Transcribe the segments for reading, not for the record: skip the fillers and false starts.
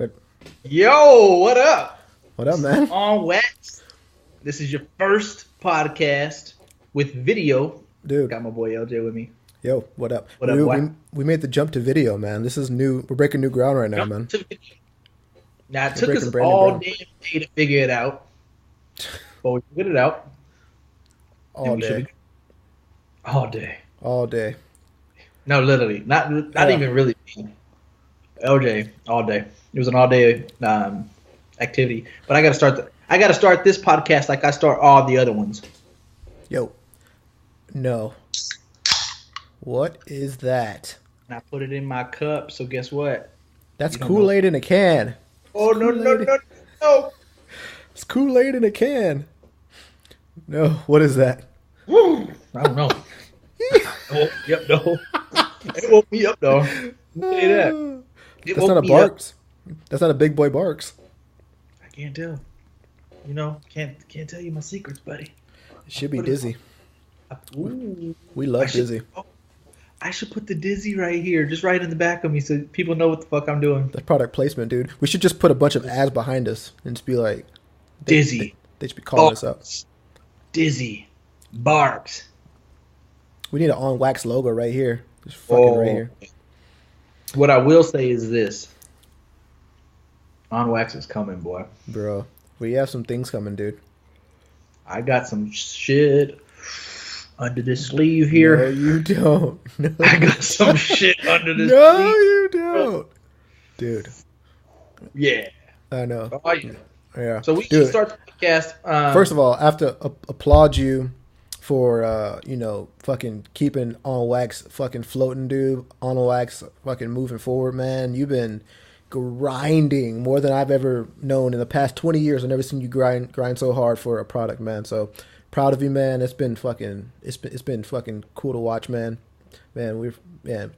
Good. Yo, what up? What up, man? On Wax. This is your first podcast with video. Dude. Got my boy LJ with me. Yo, what up? What up, boy? We made the jump to video, man. This is new. We're breaking new ground right now, man. Now, it took us all damn day to figure it out. But we figured it out. All day. All day. All day. No, literally. Not even really. LJ, all day. It was an all day activity. But I gotta start this podcast like I start all the other ones. Yo. No. What is that? And I put it in my cup, so guess what? That's Kool-Aid in a can. Oh, no. It's Kool-Aid in a can. No, what is that? I don't know. It woke me up, though. Say that. That's not a Barks. That's not a big boy Barks. I can't tell. Can't tell you my secrets, buddy. It should be Dizzy. Ooh. We love Dizzy. I should put the Dizzy right here, just right in the back of me, so people know what the fuck I'm doing. That's product placement, dude. We should just put a bunch of ads behind us and just be like, Dizzy. They should be calling us up. Dizzy. Barks. We need an on wax logo right here. Just fucking right here. What I will say is this. On wax is coming, boy. Bro, we have some things coming, dude. I got some shit under this sleeve here. No, you don't. No. I got some shit under this sleeve. No, you don't. Dude. Yeah. I know. Oh, yeah. Yeah. So we should start the podcast. First of all, I have to applaud you for, fucking keeping On Wax fucking floating, dude. On Wax fucking moving forward, man. You've been grinding more than I've ever known in the past 20 years. I've never seen you grind so hard for a product, man. So proud of you, man. It's been fucking cool to watch, man. Man, we've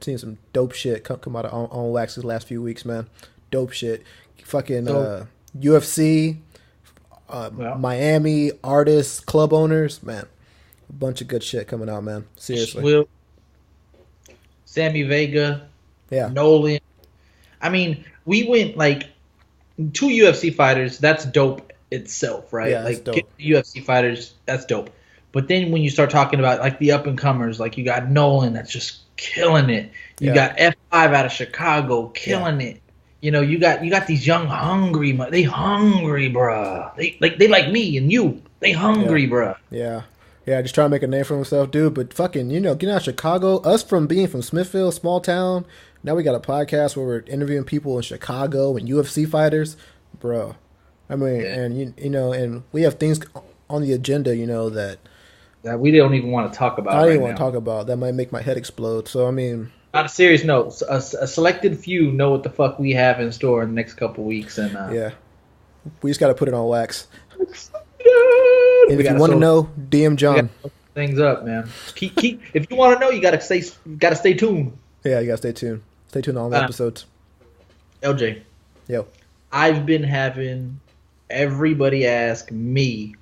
seen some dope shit come out of On Wax these last few weeks, man. Dope shit. Fucking UFC, Miami artists, club owners, man. A bunch of good shit coming out, man. Seriously. Sammy Vega, yeah, Nolan. I mean, we went like 2 UFC fighters. That's dope itself, right? Yeah, like dope. UFC fighters, that's dope. But then when you start talking about like the up and comers, like you got Nolan that's just killing it. You got F5 out of Chicago killing it. You know, you got these young hungry. They hungry, bruh. They like me and you. They hungry, bruh. Yeah, just trying to make a name for himself, dude. But fucking, getting out of Chicago, us from being from Smithfield, small town. Now we got a podcast where we're interviewing people in Chicago and UFC fighters, bro. I mean, and and we have things on the agenda, that we don't even want to talk about. I don't even want to talk about. That might make my head explode. So I mean, on a serious note, a selected few know what the fuck we have in store in the next couple weeks, and we just got to put it on wax. And if you want to know, DM John. Things up, man. Keep. If you want to know, you gotta stay tuned. Yeah, you gotta stay tuned. Stay tuned on all the episodes. LJ. Yo. I've been having everybody ask me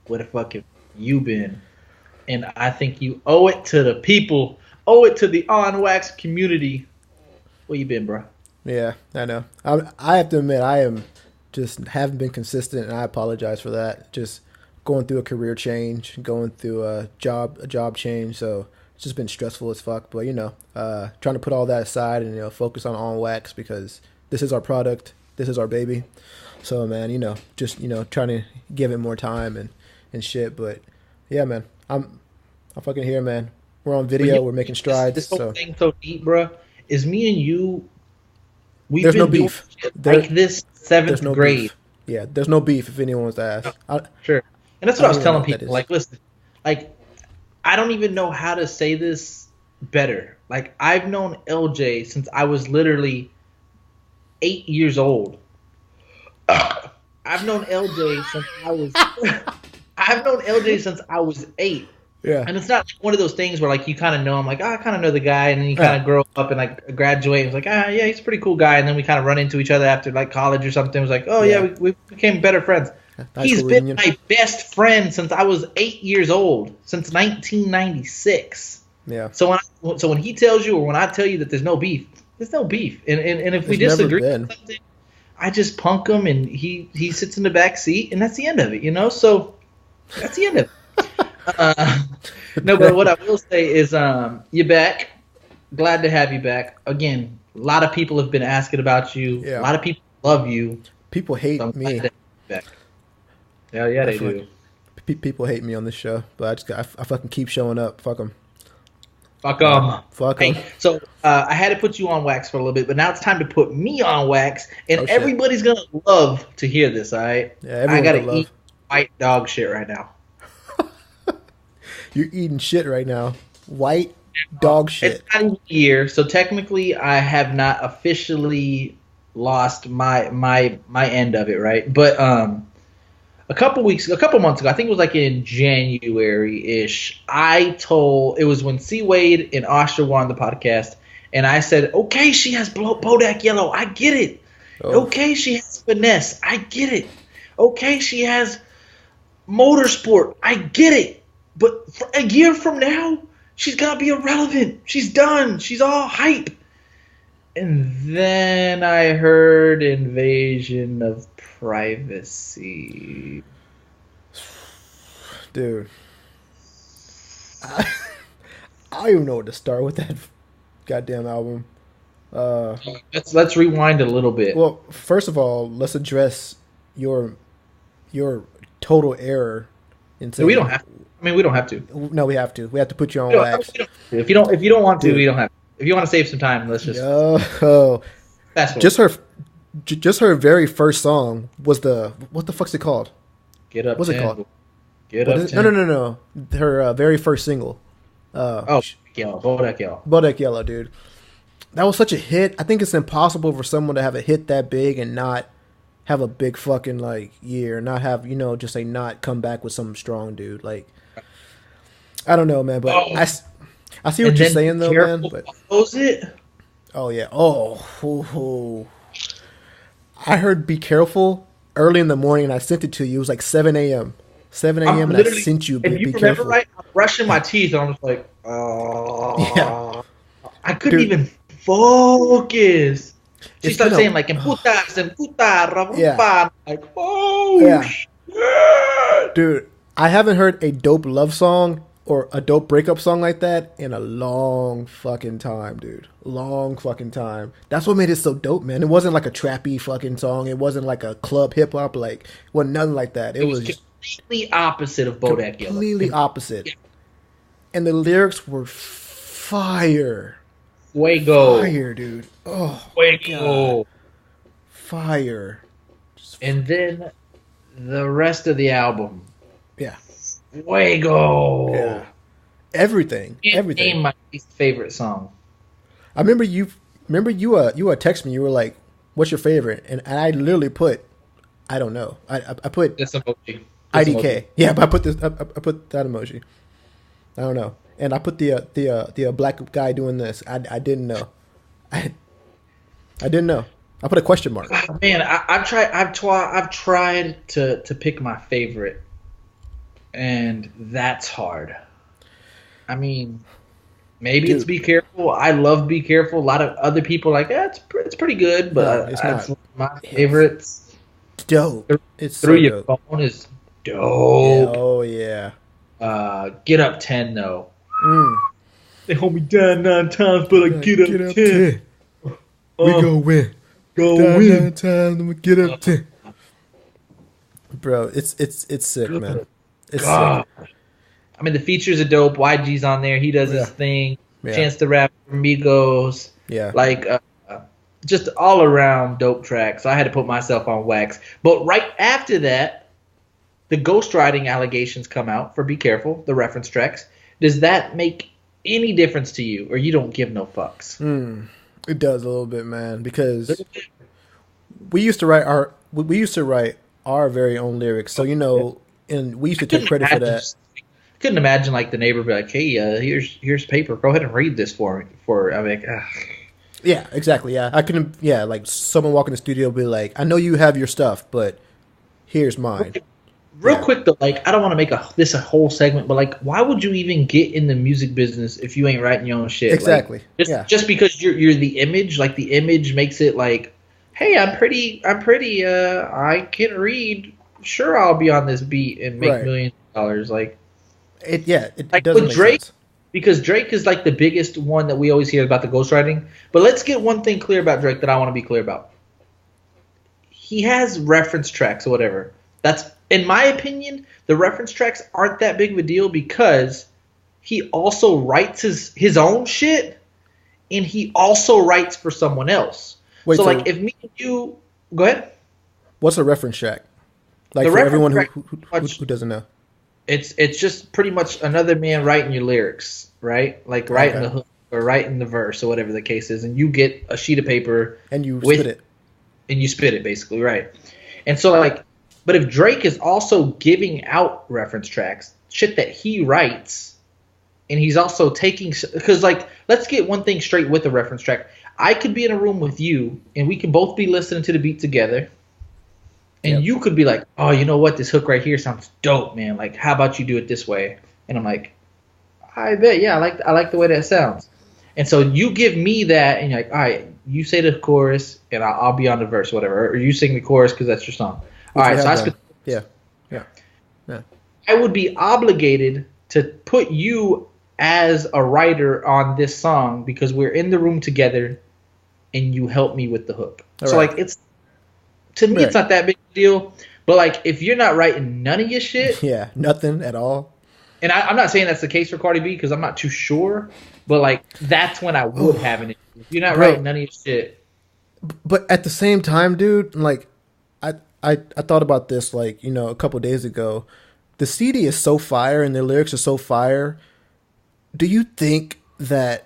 where the fuck have you been, and I think you owe it to the people, owe it to the On Wax community. Where you been, bro? Yeah, I know. I have to admit, haven't been consistent, and I apologize for that. Just going through a career change, going through a job change, so it's just been stressful as fuck. But trying to put all that aside and focus on Wax because this is our product, this is our baby. So man, just trying to give it more time and shit. But yeah, man, I'm fucking here, man. We're on video, we're making strides. This whole thing so deep, bro. Is me and you? There's no beef. Like this 7th grade. Beef. Yeah, there's no beef if anyone wants to ask. Sure. And that's what I was telling people. Like, listen, like, I don't even know how to say this better. Like, I've known LJ since I was literally 8 years old. I've known LJ since I was 8. Yeah. And it's not like one of those things where like you kind of know him, like, I kind of know the guy, and then you kind of grow up and like graduate and it's like, yeah, he's a pretty cool guy, and then we kind of run into each other after like college or something. It was like, we became better friends. He's been my best friend since I was 8 years old, since 1996. Yeah. So when he tells you or when I tell you that there's no beef, and if we disagree on something, I just punk him, and he sits in the back seat, and that's the end of it, you know. So that's the end of it. No, but what I will say is, you're back. Glad to have you back again. A lot of people have been asking about you. Yeah. A lot of people love you. People hate me. Back. Hell yeah, they do. People hate me on this show, but I fucking keep showing up. Fuck them. Fuck them. Fuck them. Hey, so I had to put you on wax for a little bit, but now it's time to put me on wax, and everybody's gonna love to hear this. All right? Yeah, I gotta eat white dog shit right now. You're eating shit right now. White dog shit. It's not even a year, so technically I have not officially lost my end of it, right? But a couple months ago, I think it was like in January-ish, it was when C. Wade and Osher were on the podcast, and I said, okay, she has Bodak Yellow. I get it. Oh. Okay, she has finesse. I get it. Okay, she has motorsport. I get it. But for a year from now, she's going to be irrelevant. She's done. She's all hype. And then I heard Invasion of Privacy. Dude. I don't even know where to start with that goddamn album. Let's rewind a little bit. Well, first of all, let's address your total error in saying we don't have to. I mean, we don't have to. No, we have to. We have to put you on wax. If you don't want to, we don't have to. If you want to save some time, let's just. That's just her very first song was what the fuck's it called? Get Up. What's 10. it called? Get Up. 10. No. Her very first single. Bodak Yellow. Bodak Yellow, dude. That was such a hit. I think it's impossible for someone to have a hit that big and not have a big fucking like year, not have just not come back with something strong, dude. Like, I don't know, man, but I see what you're saying though, man. But was it? Oh yeah. Oh. I heard "Be Careful" early in the morning, and I sent it to you. It was like 7 a.m. 7 a.m. and I sent you. And you remember, right? I'm brushing my teeth, and I'm just like, yeah. I couldn't even focus. She started saying like "emputas, emputa, yeah. Like, oh shit, dude. I haven't heard a dope love song or a dope breakup song like that in a long fucking time, dude. Long fucking time. That's what made it so dope, man. It wasn't like a trappy fucking song. It wasn't like a club hip hop. Like, it wasn't nothing like that. It was completely opposite of Bodak Yellow. Completely opposite. Yeah. And the lyrics were fire. Fuego. Fire, dude. Oh, Fuego. God. Fire. And then the rest of the album. Yeah. Fuego. Yeah. Everything. Name my least favorite song. I remember you text me. You were like, "What's your favorite?" And I literally put, I don't know. I put this emoji. IDK. Emoji. Yeah, but I put this. I put that emoji. I don't know. And I put the black guy doing this. I didn't know. I didn't know. I put a question mark. Oh, man, I've tried to pick my favorite, and that's hard. I mean, maybe it's Be Careful. I love Be Careful. A lot of other people are like, it's pretty good, but no, it's not. My favorites. Dope. It's Through so Your dope. Phone is dope. Yeah, oh yeah. Get Up 10 though. They hold me down 9 times, but I get up 10. We go win. Go down win. 9 times, and we get up 10. Bro, it's sick, man. It's sick. I mean, the features are dope. YG's on there. He does his thing. Yeah. Chance the Rapper, Migos. Yeah. Like, just all around dope tracks. So I had to put myself on wax. But right after that, the ghostwriting allegations come out for Be Careful, the reference tracks. Does that make any difference to you, or you don't give no fucks? It does a little bit, man, because we used to write our very own lyrics. So, and we used to take credit for that. I couldn't imagine like the neighbor be like, "Hey, here's paper. Go ahead and read this for me." I'm like, ugh. Yeah, exactly. Yeah, I couldn't. Yeah, like someone walk in the studio and be like, "I know you have your stuff, but here's mine." Real quick though, like I don't want to make this a whole segment, but like, why would you even get in the music business if you ain't writing your own shit? Exactly. Like, just because you're the image, like the image makes it like hey, I can read. Sure, I'll be on this beat and make Right. millions of dollars. Like It doesn't with make Drake, sense. because Drake is like the biggest one that we always hear about the ghostwriting. But let's get one thing clear about Drake that I want to be clear about. He has reference tracks or whatever. That's, in my opinion, the reference tracks aren't that big of a deal because he also writes his own shit and he also writes for someone else. Wait, So so like if me and you go ahead. what's a reference track? Like The for reference everyone track who doesn't know. it's just pretty much another man writing your lyrics, right? Like writing Okay. the hook or writing the verse or whatever the case is, and you get a sheet of paper And you with spit it. and you spit it basically, right? And so like, but if Drake is also giving out reference tracks, shit that he writes, and he's also taking, because like, let's get one thing straight with the reference track. I could be in a room with you, and we can both be listening to the beat together, and Yep. you could be like, oh, you know what, this hook right here sounds dope, man. Like, how about you do it this way? And I'm like, I bet, yeah, I like the way that sounds. And so you give me that, and you're like, all right, you say the chorus, and I'll be on the verse, whatever. Or you sing the chorus because that's your song. Which All we right, so have I done. spit. Yeah. Yeah. Yeah. I would be obligated to put you as a writer on this song because we're in the room together, and you help me with the hook. All So right. like, it's, to me, it's Right. not that big a deal. But like, if you're not writing none of your shit, Yeah. Nothing at all. and I'm not saying that's the case for Cardi B because I'm not too sure, but like that's when I would have an issue. If you're not Bro. writing none of your shit. But at the same time, dude, like I thought about this like, a couple days ago. The CD is so fire and their lyrics are so fire. Do you think that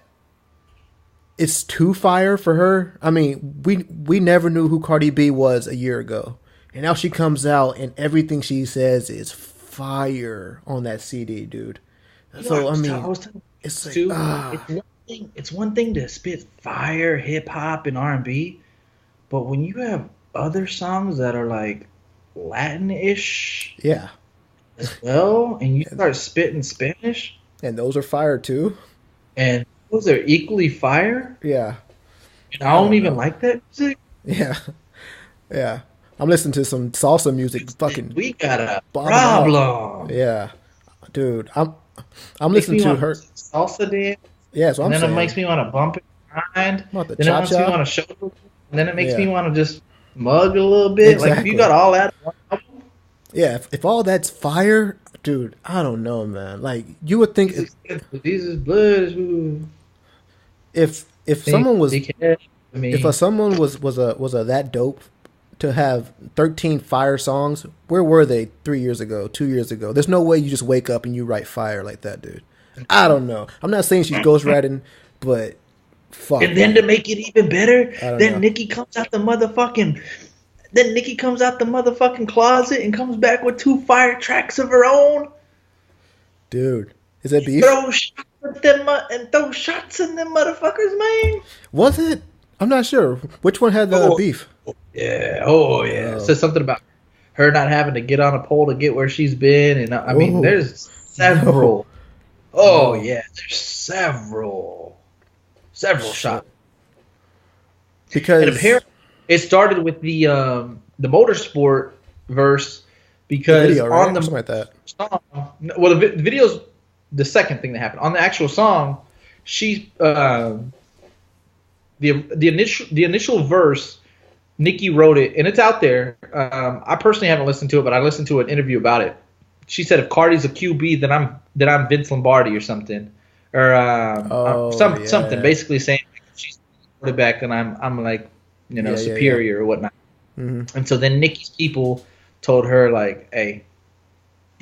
it's too fire for her? I mean, we never knew who Cardi B was a year ago. And now she comes out and everything she says is fire on that CD, dude. So I I mean, was telling it's you like too. It's one thing to spit fire, hip hop, and R&B, but when you have other songs that are like Latin-ish yeah. as well, and you start spitting Spanish, And those are fire too. and those are equally fire, Yeah. and I don't even know. like that music. Yeah. Yeah. I'm listening to some salsa music fucking We got a bombing out. problem. Yeah. Dude, I'm Makes listening me to want her. to salsa dance, Yeah, that's what and I'm then it saying. makes me want to bump it grind. What, the Then it makes me cha-cha? want to show, and then it makes Yeah. me want to just mug a little bit. Like if you Exactly. got all that, in one album, Yeah, if all that's fire, dude, I don't know, man. Like you would think Jesus blood. if someone was Me. if someone was a that dope to have 13 fire songs, where were they 3 years ago, 2 years ago? There's no way you just wake up and you write fire like that, dude. I don't know. I'm not saying she's ghostwriting, but fuck. And then man. to make it even better, I don't then know. Nicki comes out the motherfucking closet and comes back with 2 fire tracks of her own. Dude, is that beef? Throw shots at them and throw shots in them motherfuckers, man. Was it? I'm not sure. Which one had the Oh. beef? Yeah, oh yeah. Oh. It says something about her not having to get on a pole to get where she's been, and I mean, Whoa. there's several. Oh No. yeah, there's several shots. And Because apparently, it started with the motorsport verse the because video, right? on the Something like that. song, well, the video's the second thing that happened. On the actual song, she the initial verse, Nicki wrote it, and it's out there. I personally haven't listened to it, but I listened to an interview about it. She said, "If Cardi's a QB, then I'm Vince Lombardi or something, or something." Basically saying she's quarterback, and I'm like, superior or whatnot. Mm-hmm. And so then Nicki's people told her like, "Hey,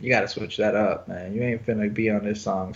you got to switch that up, man. You ain't finna be on this song,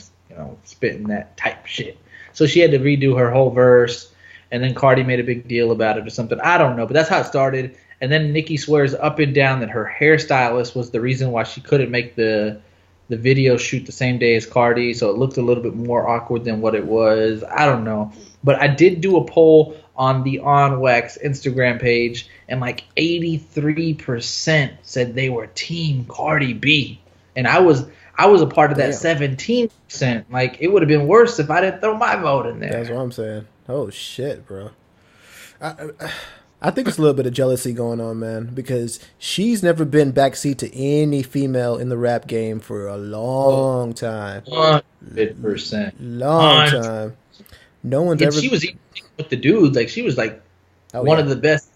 spitting that type shit." So she had to redo her whole verse, and then Cardi made a big deal about it or something. I don't know, but that's how it started. And then Nicki swears up and down that her hairstylist was the reason why she couldn't make the video shoot the same day as Cardi, so it looked a little bit more awkward than what it was. I don't know. But I did do a poll on the On Wax Instagram page, and like 83% said they were Team Cardi B. And I was a part of that 17%. Like, it would have been worse if I didn't throw my vote in there. That's what I'm saying. Oh shit, bro. I think it's a little bit of jealousy going on, man, because she's never been backseat to any female in the rap game for a long time. 100%. Long time. No one's ever. She was even with the dudes. Like, she was like one of the best.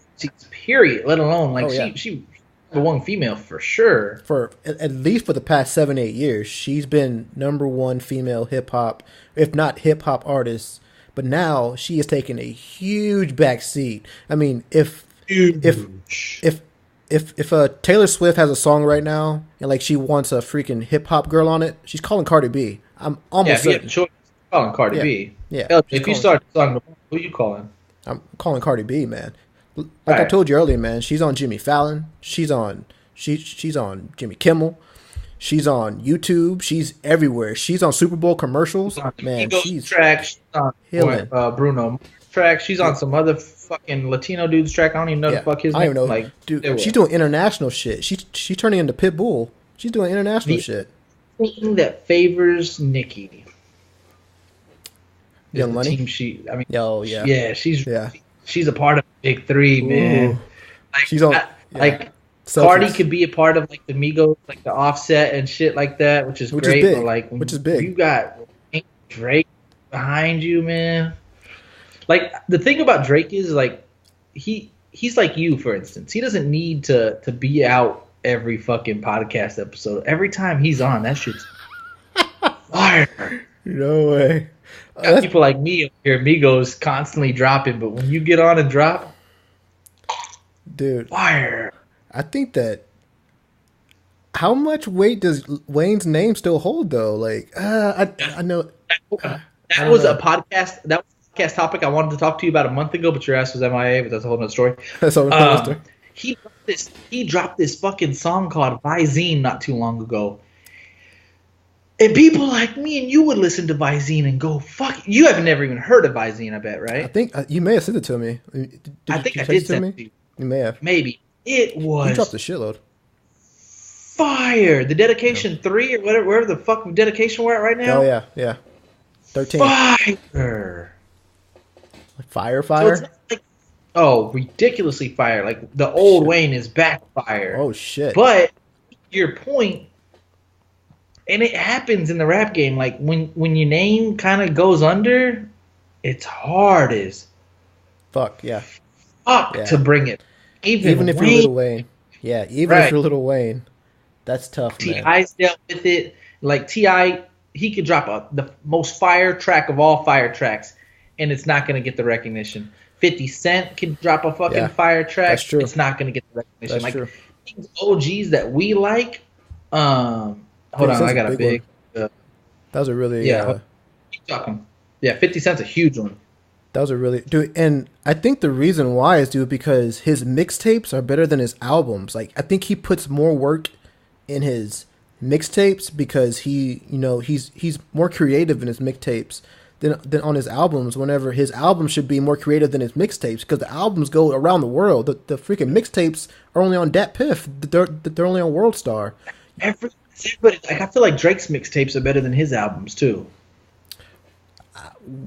Period. Let alone like she number one female for sure. For at least for the past 7-8 years, she's been number one female hip hop, if not hip hop artist. But now she is taking a huge backseat. I mean, if Taylor Swift has a song right now and like she wants a freaking hip hop girl on it, she's calling Cardi B. I'm almost certain. Yeah, calling Cardi B. Yeah. Hell, if you start the song, who you calling? I'm calling Cardi B, man. Like I told you earlier, man, she's on Jimmy Fallon. She's on Jimmy Kimmel. She's on YouTube. She's everywhere. She's on Super Bowl commercials. Man, she's track. She's on Bruno track. She's on some other fucking Latino dude's track. I don't even know the fuck his name. I don't even know. Like, dude, she's doing international shit. She's turning into Pitbull. She's doing international shit. The thing that favors Nicki. Young Money. She's a part of the Big Three, man. Ooh. Like, she's on. Cardi could be a part of like the Migos, like the Offset and shit like that, which is great. Big. But like, which is big. You got Drake behind you, man. Like the thing about Drake is like he's like you, for instance. He doesn't need to be out every fucking podcast episode. Every time he's on, that shit's fire. No way. People like me here, Migos constantly dropping, but when you get on and drop, dude, fire. I think that. How much weight does Wayne's name still hold, though? Like, I know that was a podcast. That was a podcast topic I wanted to talk to you about a month ago, but your ass was MIA. But that's a whole nother story. That's a whole nother story. He dropped this fucking song called Visine not too long ago. And people like me and you would listen to Visine and go, fuck. You have never even heard of Visine, I bet, right? I think you may have sent it to me. I think I did send it to you. You may have. Maybe. It was. You dropped a shitload. Fire. The Dedication 3 or whatever the fuck Dedication we're at right now? Oh, yeah. 13. Fire. Fire? So like, ridiculously fire. Like, the old Wayne is backfire. Oh, shit. But, your point, and it happens in the rap game, like, when your name kind of goes under, it's hard as fuck, yeah. To bring it. Even if you're Lil Wayne. Yeah, even if you're Lil Wayne. That's tough, man. T.I.'s dealt with it. Like, T.I., he could drop the most fire track of all fire tracks, and it's not going to get the recognition. 50 Cent can drop a fucking fire track. That's true. It's not going to get the recognition. That's true. These OGs that we like, hold on, I got a big... that was a really... keep talking. Yeah, 50 Cent's a huge one. That was a really... Dude, and I think the reason why is, because his mixtapes are better than his albums. Like, I think he puts more work in his mixtapes because he's more creative in his mixtapes than on his albums, whenever his albums should be more creative than his mixtapes, because the albums go around the world. The freaking mixtapes are only on Dat Piff. They're only on World Star. But I feel like Drake's mixtapes are better than his albums too.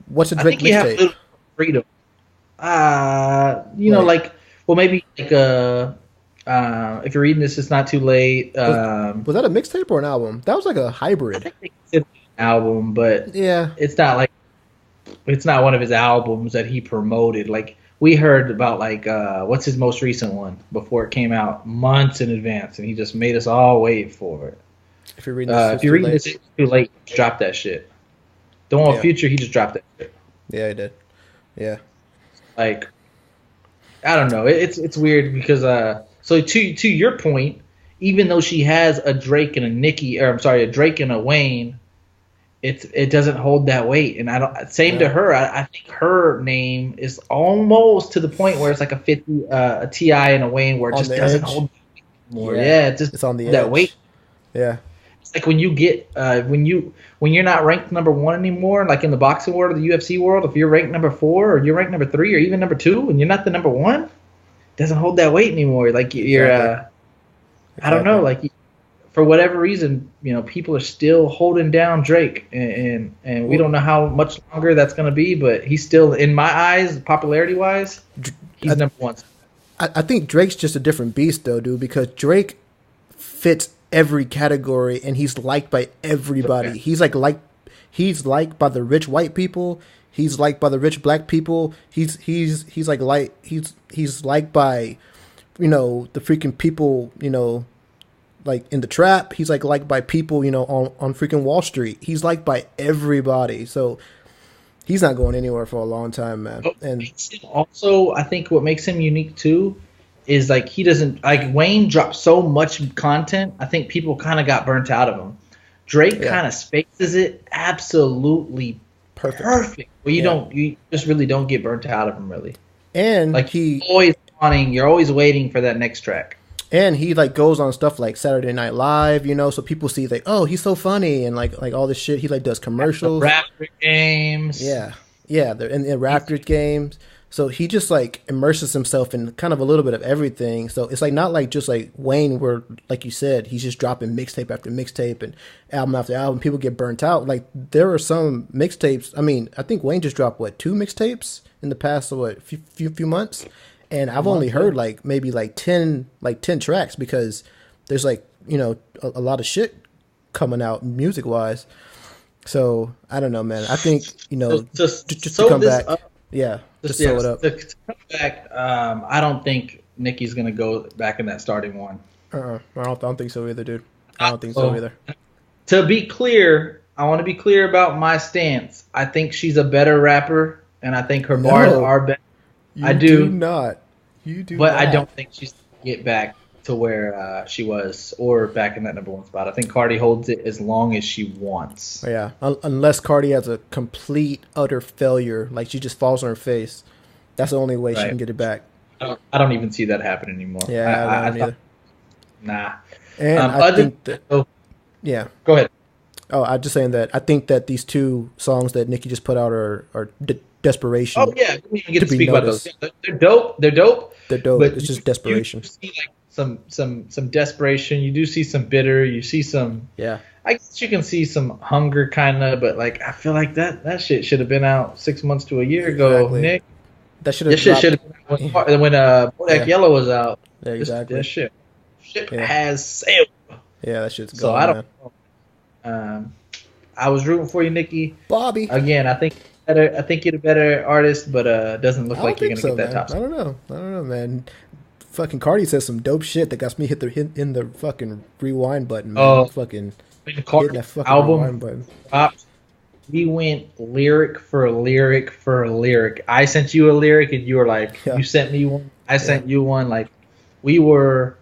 What's a Drake mixtape? I think you have freedom. Maybe like if you're reading this, it's not too late. Was that a mixtape or an album? That was like a hybrid. I think it's an album, but yeah, it's not one of his albums that he promoted. Like, we heard about what's his most recent one before it came out months in advance, and he just made us all wait for it. If you're reading this, it's too late. Drop that shit. The one with Future, he just dropped that shit. Yeah, he did. Yeah. Like, I don't know. It's weird because so to your point, even though she has a Drake and a Drake and a Wayne, it doesn't hold that weight. And to her, I think her name is almost to the point where it's like a 50 a T.I. and a Wayne, where it just doesn't hold anymore. Yeah, it's on the that weight. Yeah. It's like when you get when you're not ranked number 1 anymore, like in the boxing world or the UFC world, if you're ranked number 4 or you're ranked number 3 or even number 2 and you're not the number 1, it doesn't hold that weight anymore. Like you're I don't know, like for whatever reason, people are still holding down Drake, and we don't know how much longer that's going to be, but he's still, in my eyes, popularity wise, he's number 1. I think Drake's just a different beast though, dude, because Drake fits every category and he's liked by everybody. Okay. He's liked by the rich white people. He's liked by the rich black people. He's liked by, the freaking people, like in the trap. He's liked by people, on freaking Wall Street. He's liked by everybody. So he's not going anywhere for a long time, man. And also, I think what makes him unique too is like he doesn't like Wayne dropped so much content. I think people kind of got burnt out of him. Drake kind of spaces it absolutely perfect. Well, you just really don't get burnt out of him really. And like you're always waiting for that next track. And he like goes on stuff like Saturday Night Live, so people see like, oh, he's so funny and like all this shit. He like does commercials, Raptor games, they're in Raptor games. So he just like immerses himself in kind of a little bit of everything. So it's like not like just like Wayne, where like you said, he's just dropping mixtape after mixtape and album after album. People get burnt out. Like there are some mixtapes. I mean, I think Wayne just dropped 2 mixtapes in the past few months. And I've only heard like maybe like 10 tracks because there's like, a lot of shit coming out music wise. So I don't know, man. I think, just to come back. Just sew it up. To come back, I don't think Nicki's going to go back in that starting one. I don't think so either, dude. I don't think so either. To be clear, I want to be clear about my stance. I think she's a better rapper, and I think her bars are better. I do not. You do, but not. I don't think she's going to get back to where she was or back in that number 1 spot. I think Cardi holds it as long as she wants. Yeah, unless Cardi has a complete utter failure, like she just falls on her face. That's the only way she can get it back. I don't even see that happen anymore. Yeah, I don't either. Nah. And I think that. Yeah. Go ahead. Oh, I'm just saying that I think that these 2 songs that Nicki just put out are desperation. Oh yeah, we didn't even get to speak about those. They're dope. They're dope. But it's just desperation. You see like some desperation. You do see some bitter. You see some. Yeah. I guess you can see some hunger, kind of, but like I feel like that shit should have been out 6 months to a year ago, exactly. Nick. That should have been out when Bodak Yellow was out. Yeah, exactly. That shit has sailed. Yeah, that shit's gone. So I don't know. I was rooting for you, Nicki. Bobby. Again, I think you're a better artist, but it doesn't look like you're gonna get that top spot. I don't know, man. Fucking Cardi says some dope shit that got me hit the fucking rewind button, man. Fucking hitting that fucking rewind button. We went lyric for lyric for lyric. I sent you a lyric, and you were like, you sent me one. I sent you one. Like, we were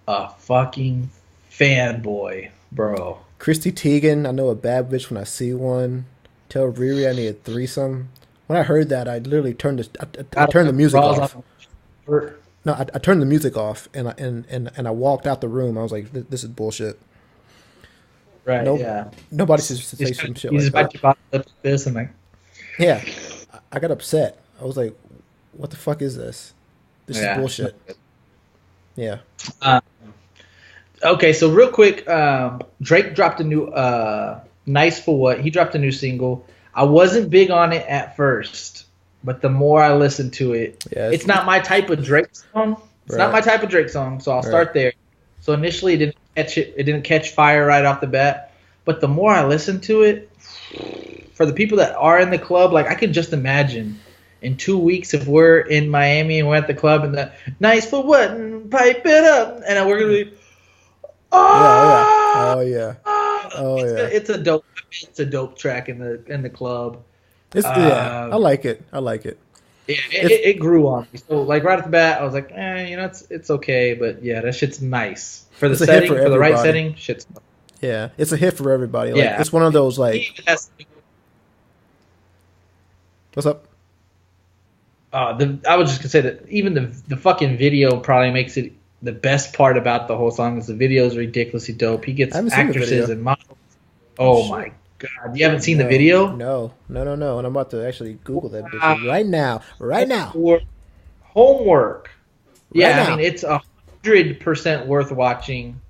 a fucking fanboy, bro. Christy Teigen, I know a bad bitch when I see one. Tell Riri I need a threesome. When I heard that, I literally turned the music off. No, I turned the music off and I walked out the room. I was like, this is bullshit. Right. Yeah. Nobody should say some shit like that. About this and like. Yeah, I got upset. I was like, what the fuck is this? This is bullshit. Yeah. Okay, so real quick, Drake dropped a new Nice for What? He dropped a new single. I wasn't big on it at first, but the more I listened to it, it's not my type of Drake song. It's not my type of Drake song, so I'll start there. So initially it didn't catch fire right off the bat, but the more I listened to it, for the people that are in the club, like I could just imagine in 2 weeks if we're in Miami and we're at the club and the Nice for What? And pipe it up, and we're gonna be It's a dope track in the club. I like it. Yeah, it grew on me. So like right off the bat, I was like, it's okay, but yeah, that shit's nice for the setting, for the right setting. Shit's nice. Yeah, it's a hit for everybody. Like, it's one of those like. What's up? I was just gonna say that even the fucking video probably makes it the best part about the whole song is the video is ridiculously dope. He gets actresses and models. Oh my god, you haven't seen the video? No. And I'm about to actually Google that bitch right now. Homework. Yeah, I mean it's 100% worth watching.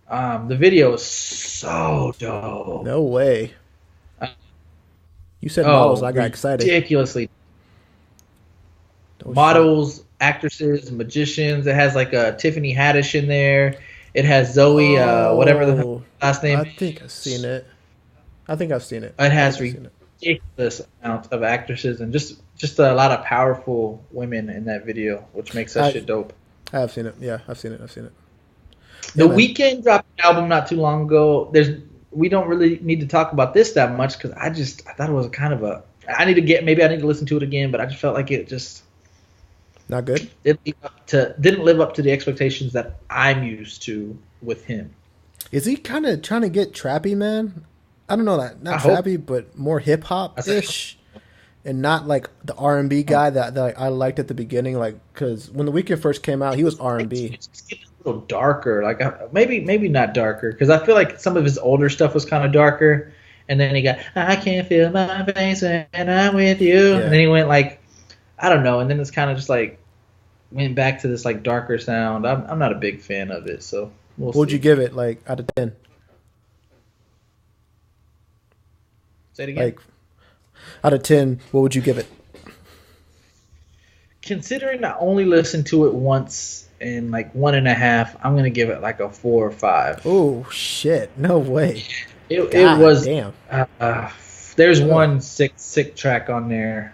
The video is so dope. No way. You said models, I got excited. Ridiculously. Oh shit. models, actresses, magicians. It has like a Tiffany Haddish in there. It has Zoe, whatever the Oh, last name I think I've seen is. it. I think I've seen it. It I has think I've seen it. ridiculous amounts of actresses and just a lot of powerful women in that video, which makes that I shit dope. I have seen it. Yeah, I've seen it. I've seen it. Yeah, The man. Weeknd dropped an album not too long ago. We don't really need to talk about this that much because I thought it was kind of a I need to get maybe I need to listen to it again, but I just felt like it just Not good. didn't live up to the expectations that I'm used to with him. Is he kind of trying to get trappy, man? I don't know that. I Not hope. trappy, but more hip hop I said, ish, and not like the R&B guy that I liked at the beginning. Like, because when the Weeknd first came out, he was R&B. it's getting a little darker. Like maybe not darker because I feel like some of his older stuff was kind of darker, and then he got I can't feel my face when I'm with you, Yeah. and then he went like I don't know, and then it's kind of just like went back to this like darker sound. I'm not a big fan of it, so we'll What would see. you give it, like, out of 10? Say it again. Like, out of 10, what would you give it? Considering I only listened to it once and like 1.5, I'm gonna give it like a 4 or 5. Oh shit! No way. It God was. damn. There's Ugh. one sick track on there,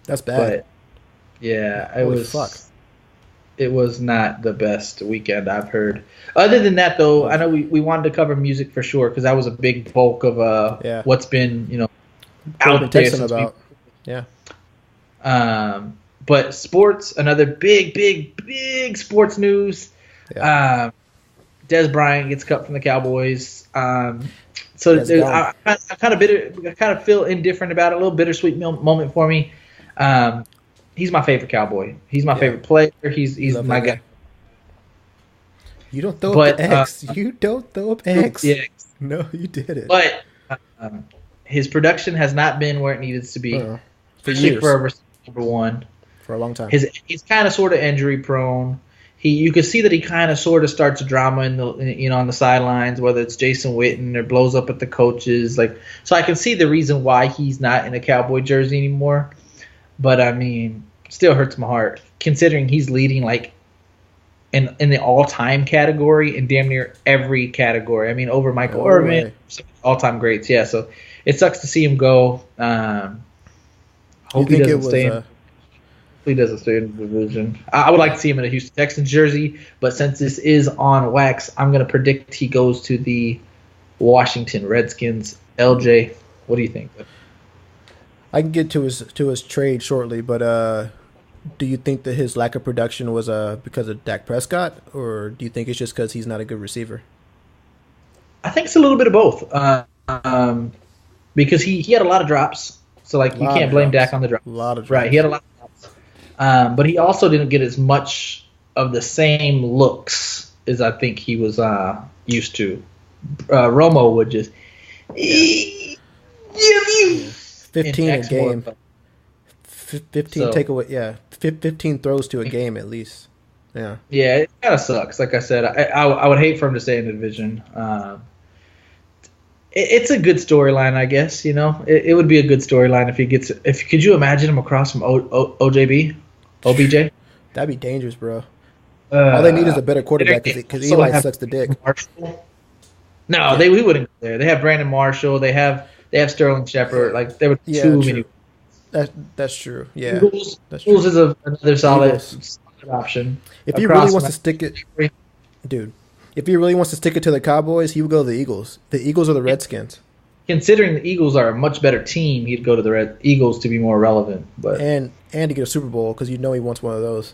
That's bad. but yeah, it Holy was. fuck. It was not the best weekend I've heard. Other than that, though, I know we wanted to cover music for sure because that was a big bulk of Yeah. what's been What out we've there been texting since about. Yeah. But sports, another big sports news. Yeah. Dez Bryant gets cut from the Cowboys. So Dez gone. I kind of I kind of feel indifferent about it. A little bittersweet moment for me. He's my favorite Cowboy. He's my Yeah. favorite player. He's Love my that guy. guy. You don't throw But up the X. You don't throw up X. yeah, No, you did it. but his production has not been where it needs to be, For especially years. for a receiver number one. For a long time. He's kind of sort of injury prone. You can see that he kind of sort of starts drama on the sidelines, whether it's Jason Witten or blows up at the coaches. So I can see the reason why he's not in a Cowboy jersey anymore. But I mean, still hurts my heart considering he's leading like in the all-time category in damn near every category. I mean, over Michael No Irvin, way. all-time greats. Yeah, so it sucks to see him go. You Hope he think it doesn't was stay in. He doesn't stay in the division. I would like to see him in a Houston Texans jersey, but since this is on wax, I'm going to predict he goes to the Washington Redskins. LJ, what do you think? I can get to his trade shortly, but do you think that his lack of production was because of Dak Prescott, or do you think it's just because he's not a good receiver? I think it's a little bit of both. Because he had a lot of drops, so like you can't blame Dak on the drops. A lot of drops. Right, he had a lot of drops. But he also didn't get as much of the same looks as I think he was used to. Romo would just give you 15 a game. 15 So- takeaway. Yeah, 15 throws to a game at least. Yeah. Yeah, it kind of sucks. Like I said, I would hate for him to stay in the division. It's a good storyline, I guess. You know, it would be a good storyline if he gets. Could you imagine him across from OJB, OBJ? That'd be dangerous, bro. All they need is a better quarterback because So Eli have sucks the dick. Marshall. No, we wouldn't go there. They have Brandon Marshall. They have Sterling Shepard. Like there were Yeah, too true. many. That's true. Yeah, Eagles, that's Eagles true. is another solid Eagles. option. If he Across really wants from- to stick it, dude. If he really wants to stick it to the Cowboys, he would go to the Eagles. The Eagles or the Redskins. Considering the Eagles are a much better team, he'd go to the Red Eagles to be more relevant. But And to get a Super Bowl because you know he wants one of those.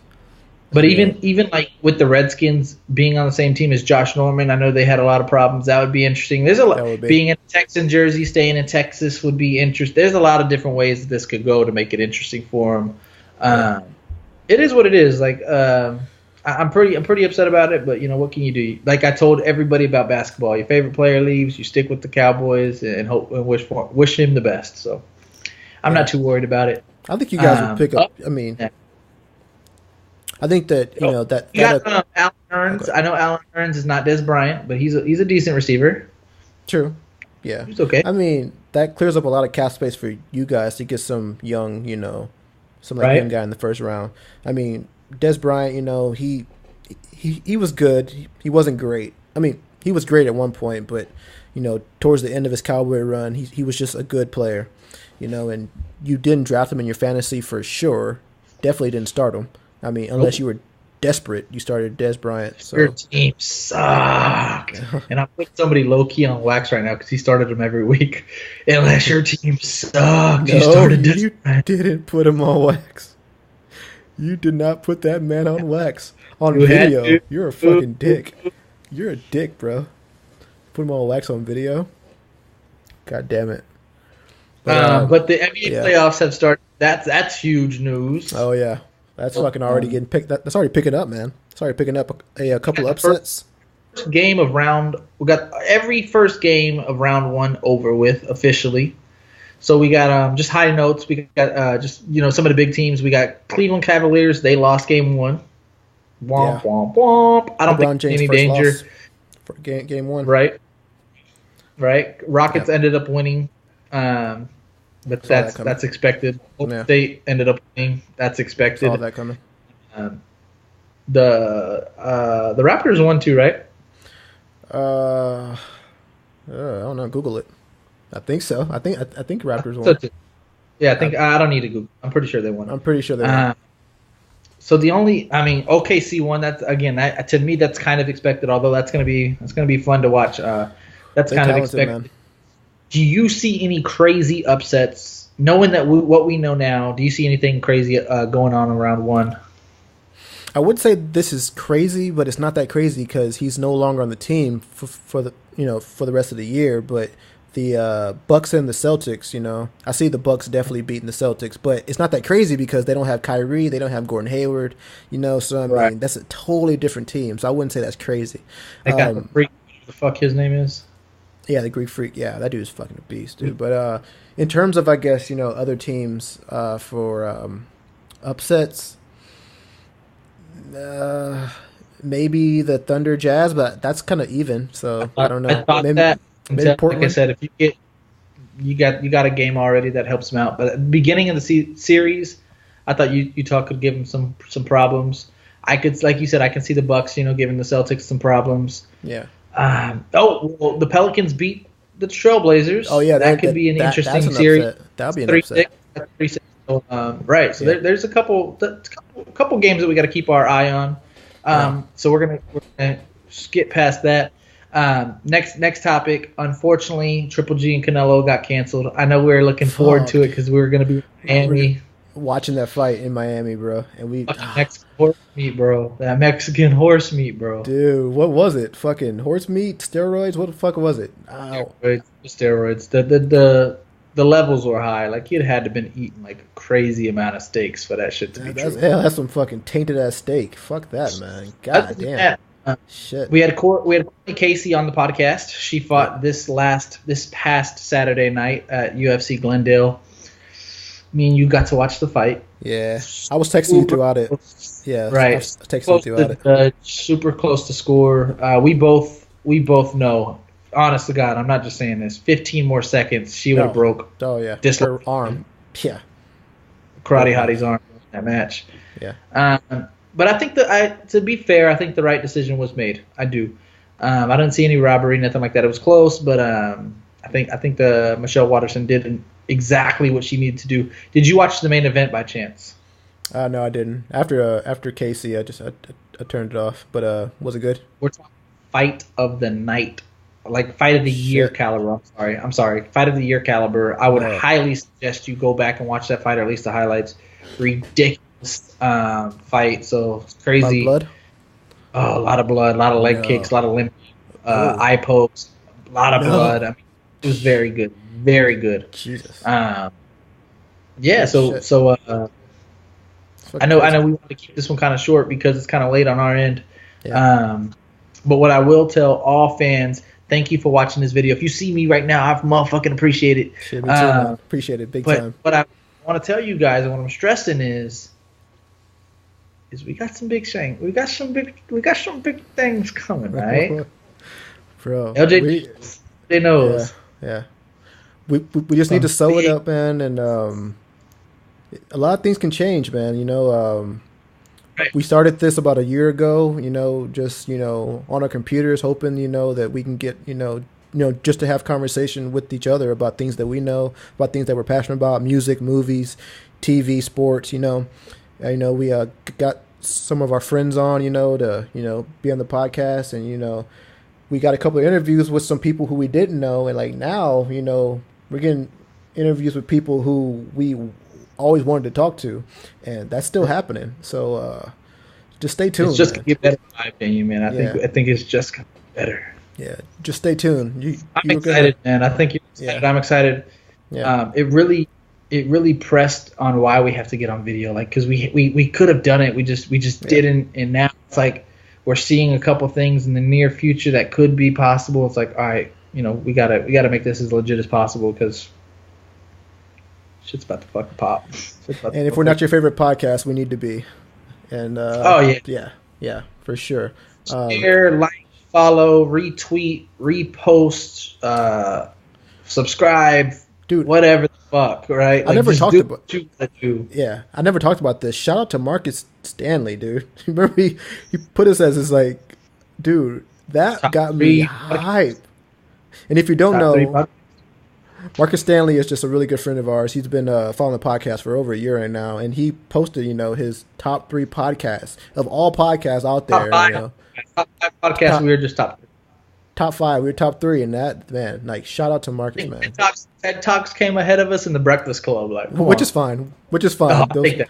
even like with the Redskins being on the same team as Josh Norman, I know they had a lot of problems. That would be interesting. There's a That lot would be. being in a Texan jersey, staying in Texas would be interesting. There's a lot of different ways that this could go to make it interesting for him. It is what it is. Like I'm pretty upset about it, but you know what can you do? Like I told everybody about basketball, your favorite player leaves, you stick with the Cowboys and hope and wish him the best. So I'm not too worried about it. I think you guys would pick up. I mean, yeah. I think that you know that. You got Alan Hearns. Okay. I know Alan Hearns is not Dez Bryant, but he's a decent receiver. True. Yeah. He's okay. I mean, that clears up a lot of cap space for you guys to get some young, you know, some like young guy in the first round. I mean, Dez Bryant, you know, he was good. He wasn't great. I mean, he was great at one point, but you know, towards the end of his Cowboy run, he was just a good player. You know, and you didn't draft him in your fantasy for sure. Definitely didn't start him. I mean, unless you were desperate, you started Dez Bryant. So. Your team sucked. And I'm putting somebody low-key on wax right now because he started him every week. Unless your team sucked. You started Dez Bryant. You didn't put him on wax. You did not put that man on wax. On video. You're a fucking dick. You're a dick, bro. Put him on wax on video. God damn it. But the NBA playoffs have started. That's huge news. Oh yeah, that's fucking already getting picked. That's already picking up, man. It's already picking up a couple upsets. First game of round. We got every first game of round one over with officially. So we got just high notes. We got just some of the big teams. We got Cleveland Cavaliers. They lost game one. Womp womp womp. I don't think James any danger. For game one. Right. Rockets ended up winning. But that's expected. Golden State ended up winning. That's expected. Saw that coming. The Raptors won too, right? I don't know. Google it. I think so. I think Raptors won. Yeah, I don't need to Google. I'm pretty sure they won. I'm pretty sure they won. So OKC won. That's again, to me, that's kind of expected. Although that's gonna be fun to watch. That's kind of expected. Man. Do you see any crazy upsets? Knowing that what we know now, do you see anything crazy going on in round one? I would say this is crazy, but it's not that crazy because he's no longer on the team for the rest of the year. But the Bucks and the Celtics, I see the Bucks definitely beating the Celtics, but it's not that crazy because they don't have Kyrie, they don't have Gordon Hayward, So I mean, that's a totally different team. So I wouldn't say that's crazy. They got the fuck his name is. Yeah, the Greek Freak. Yeah, that dude's fucking a beast, dude. But in terms of, I guess, other teams for upsets, maybe the Thunder Jazz, but that's kind of even. So I don't know. Maybe Portland. Like I said, if you got a game already, that helps them out. But at the beginning of the series, I thought Utah could give them some problems. I could, like you said, I can see the Bucks, giving the Celtics some problems. Yeah. The Pelicans beat the Trailblazers. Oh yeah, that could be an interesting series. That would be an upset. 3-6. Right. So there's a couple games that we got to keep our eye on. So we're gonna skip past that. Next topic. Unfortunately, Triple G and Canelo got canceled. I know we were looking forward to it because we were gonna be in Miami. Watching that fight in Miami, bro, and Mexican horse meat, bro. That Mexican horse meat, bro. Dude, what was it? Fucking horse meat, steroids? What the fuck was it? Steroids. The levels were high. Like you'd had to been eating like a crazy amount of steaks for that shit to be true. That's some fucking tainted ass steak. Fuck that, man. God damn. Shit. We had Courtney Casey on the podcast. She fought this past Saturday night at UFC Glendale. Me and you got to watch the fight. Yeah, I was texting you throughout it. Yeah, right. I was texting you throughout it. Super close to score. We both know. Honest to God, I'm not just saying this. 15 more seconds, she would have broke. Oh yeah, her arm. Yeah, Karate Hottie's arm in that match. Yeah. But I think to be fair, I think the right decision was made. I do. I didn't see any robbery, nothing like that. It was close, but I think the Michelle Waterson did exactly what she needed to do. Did you watch the main event by chance? No, I didn't. After Casey, I turned it off. But was it good? We're talking fight of the night, like fight of the year caliber. I'm sorry, fight of the year caliber. I would highly suggest you go back and watch that fight, or at least the highlights. Ridiculous fight. So it's crazy. A lot of blood. Oh, a lot of blood, a lot of leg kicks, a lot of limp, eye pokes, a lot of blood. I mean, it was very good. Very good. Jesus. Yeah. So I know we want to keep this one kind of short because it's kind of late on our end. Yeah. But what I will tell all fans, thank you for watching this video. If you see me right now, I motherfucking appreciate it. Shit, me too, man. Appreciate it big time. But I want to tell you guys, and what I'm stressing is we got some big things. We got some big things coming, right? Bro. LJ knows. Yeah. We just need to sew it up, man, and a lot of things can change, man. Right. We started this about a year ago. Just on our computers, hoping that we can get just to have conversation with each other about things that we know, about things that we're passionate about, music, movies, TV, sports. We got some of our friends on, to be on the podcast, and we got a couple of interviews with some people who we didn't know, and like now, we're getting interviews with people who we always wanted to talk to, and that's still happening. So just stay tuned. It's just gonna get better, in my opinion, man. I think it's just gonna get better. Yeah, just stay tuned. I'm excited, man. I think you're excited. Yeah. I'm excited. Yeah. It really pressed on why we have to get on video, like because we could have done it, we just didn't, and now it's like we're seeing a couple things in the near future that could be possible. It's like, all right, we gotta make this as legit as possible because shit's about to fucking pop. And if we're not your favorite podcast, we need to be. And yeah, for sure. Share, like, follow, retweet, repost, subscribe, dude, whatever the fuck, right? I never talked about. Yeah, I never talked about this. Shout out to Marcus Stanley, dude. Remember he put us as his like, dude, that top got me hype. And if you don't know, Marcus Stanley is just a really good friend of ours. He's been following the podcast for over a year right now, and he posted, his top 3 podcasts of all podcasts out there. Top 5 podcasts. We were just top 3. Top 5. We were top 3, and that, man, like, shout out to Marcus, man. TED Talks came ahead of us in the Breakfast Club, which is fine. I'll take that.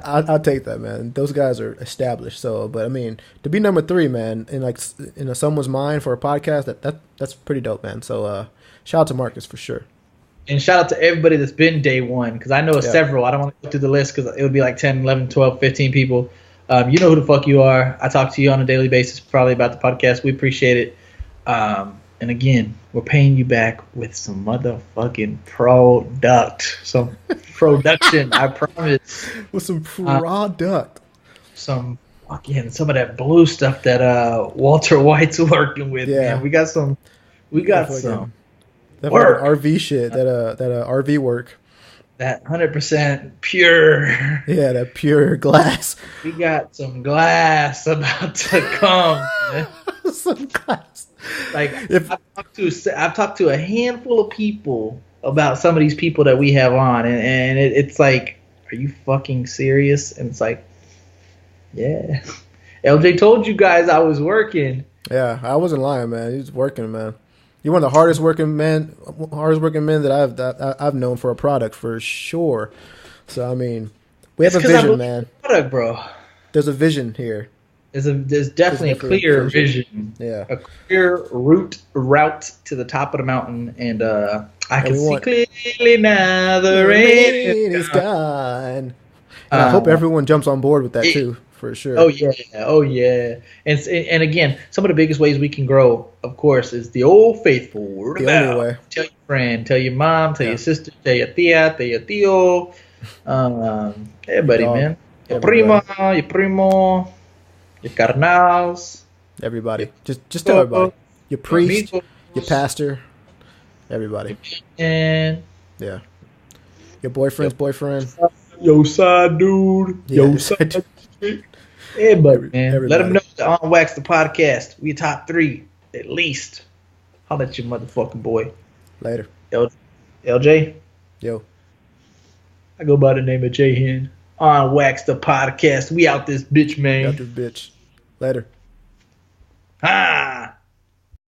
I'll take that, man. Those guys are established. So, but I mean, to be number 3, man, in someone's mind for a podcast, that's pretty dope, man. So, shout out to Marcus for sure. And shout out to everybody that's been day one, because I know several. I don't want to go through the list because it would be like 10, 11, 12, 15 people. You know who the fuck you are. I talk to you on a daily basis probably about the podcast. We appreciate it. And again, we're paying you back with some motherfucking product. Some production, I promise. With some product. Some of that blue stuff that Walter White's working with, man. We got some that work. RV shit, that RV work. That 100% pure. Yeah, that pure glass. We got some glass about to come, man. Some glass. Like, I've talked to a handful of people about some of these people that we have on, and it's like, are you fucking serious? And it's like, yeah. LJ told you guys I was working. Yeah, I wasn't lying, man. He was working, man. You're one of the hardest working men that I've known for a product for sure. So I mean, we have a vision, man. Product, bro. There's a vision here. There's definitely a clear vision. Yeah. A clear route to the top of the mountain, and I can see clearly now the rain is gone. And I hope everyone jumps on board with that too. For sure. Oh yeah. And again, some of the biggest ways we can grow, of course, is the old faithful word of mouth. Way. Tell your friend, tell your mom, tell your sister, tell your tia, tell your tío, everybody, man. Your primo, your carnals. Everybody, just tell everybody. Your priest, your pastor, everybody. And yeah, your boyfriend's boyfriend. Yo side dude. Yeah, yo side. Everybody, man. Let them know that on Wax the podcast, we top 3 at least. I'll let you motherfucking boy. Later. LJ? Yo. I go by the name of JHen. On Wax the podcast. We out this bitch, man. We out this bitch. Later.